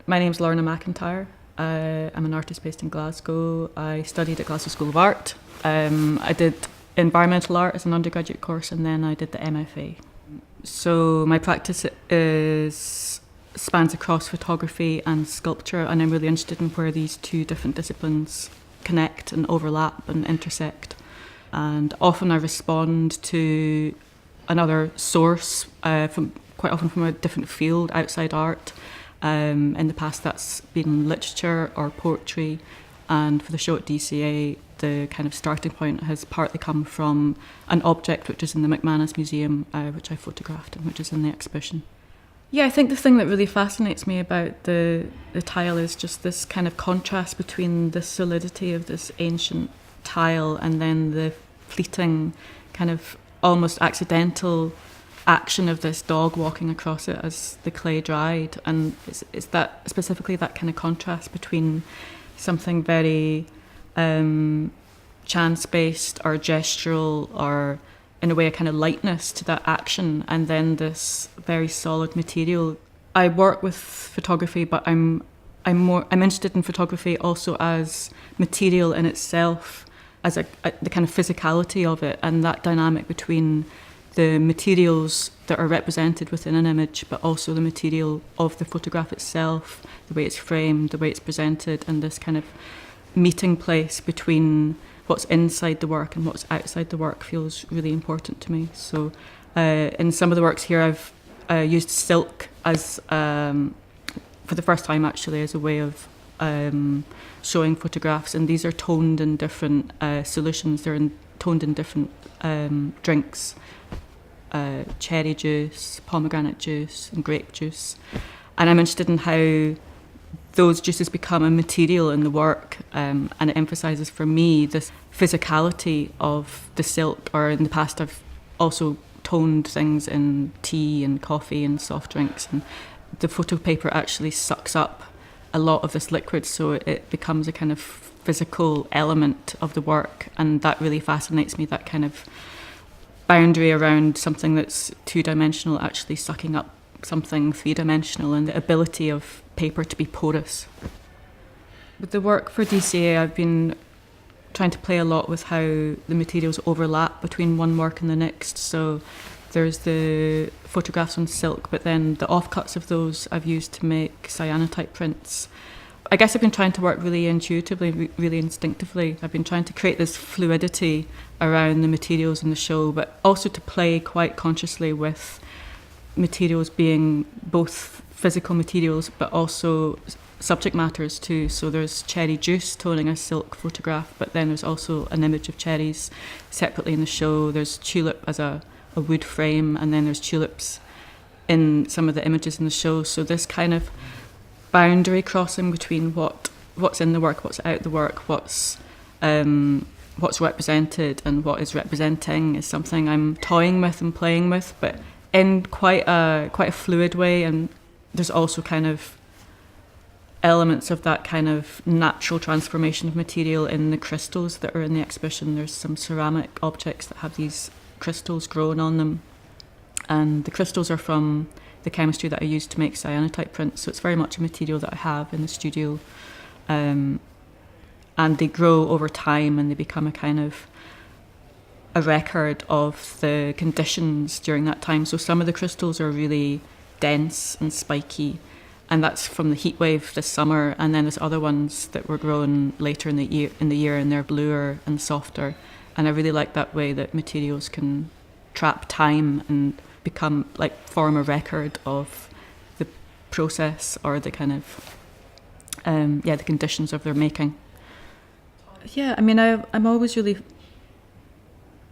My name's Lorna Macintyre. I'm an artist based in Glasgow. I studied at Glasgow School of Art. I did environmental art as an undergraduate course, and then I did the MFA. So my practice spans across photography and sculpture, and I'm really interested in where these two different disciplines connect and overlap and intersect. And often I respond to another source, quite often from a different field outside art. In the past that's been literature or poetry, and for the show at DCA the kind of starting point has partly come from an object which is in the McManus Museum, which I photographed and which is in the exhibition. Yeah, I think the thing that really fascinates me about the tile is just this kind of contrast between the solidity of this ancient tile and then the fleeting, kind of almost accidental action of this dog walking across it as the clay dried. And it's that, specifically that kind of contrast between something very chance-based or gestural, or in a way a kind of lightness to that action, and then this very solid material. I work with photography, but I'm interested in photography also as material in itself, as the kind of physicality of it, and that dynamic between the materials that are represented within an image, but also the material of the photograph itself, the way it's framed, the way it's presented, and this kind of meeting place between what's inside the work and what's outside the work feels really important to me. So in some of the works here I've used silk as, for the first time actually, as a way of showing photographs, and these are toned in different solutions. They're toned in different drinks. Cherry juice, pomegranate juice and grape juice, and I'm interested in how those juices become a material in the work, and it emphasises for me this physicality of the silk. Or in the past I've also toned things in tea and coffee and soft drinks, and the photo paper actually sucks up a lot of this liquid, so it becomes a kind of physical element of the work, and that really fascinates me, that kind of boundary around something that's two-dimensional actually sucking up something three-dimensional, and the ability of paper to be porous. With the work for DCA, I've been trying to play a lot with how the materials overlap between one work and the next. So there's the photographs on silk, but then the offcuts of those I've used to make cyanotype prints. I guess I've been trying to work really intuitively, really instinctively. I've been trying to create this fluidity around the materials in the show, but also to play quite consciously with materials being both physical materials but also subject matters too. So there's cherry juice toning a silk photograph, but then there's also an image of cherries separately in the show. There's tulip as a wood frame, and then there's tulips in some of the images in the show. So this kind of boundary crossing between what's in the work, what's out the work, what's represented and what is representing is something I'm toying with and playing with, but in quite a fluid way. And there's also kind of elements of that kind of natural transformation of material in the crystals that are in the exhibition. There's some ceramic objects that have these crystals growing on them, and the crystals are from the chemistry that I used to make cyanotype prints, so it's very much a material that I have in the studio, and they grow over time and they become a kind of a record of the conditions during that time. So some of the crystals are really dense and spiky, and that's from the heat wave this summer, and then there's other ones that were grown later in the year and they're bluer and softer. And I really like that way that materials can trap time and form a record of the process, or the kind of the conditions of their making. Yeah, I mean, I'm always really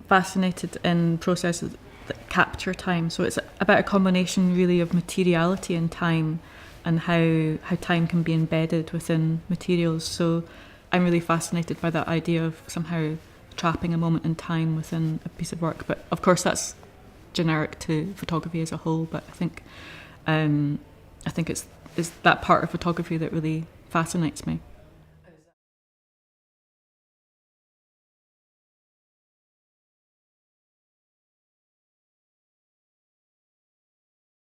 fascinated in processes that capture time. So it's about a combination really of materiality and time, and how time can be embedded within materials. So I'm really fascinated by that idea of somehow trapping a moment in time within a piece of work. But of course that's generic to photography as a whole, but I think it's that part of photography that really fascinates me.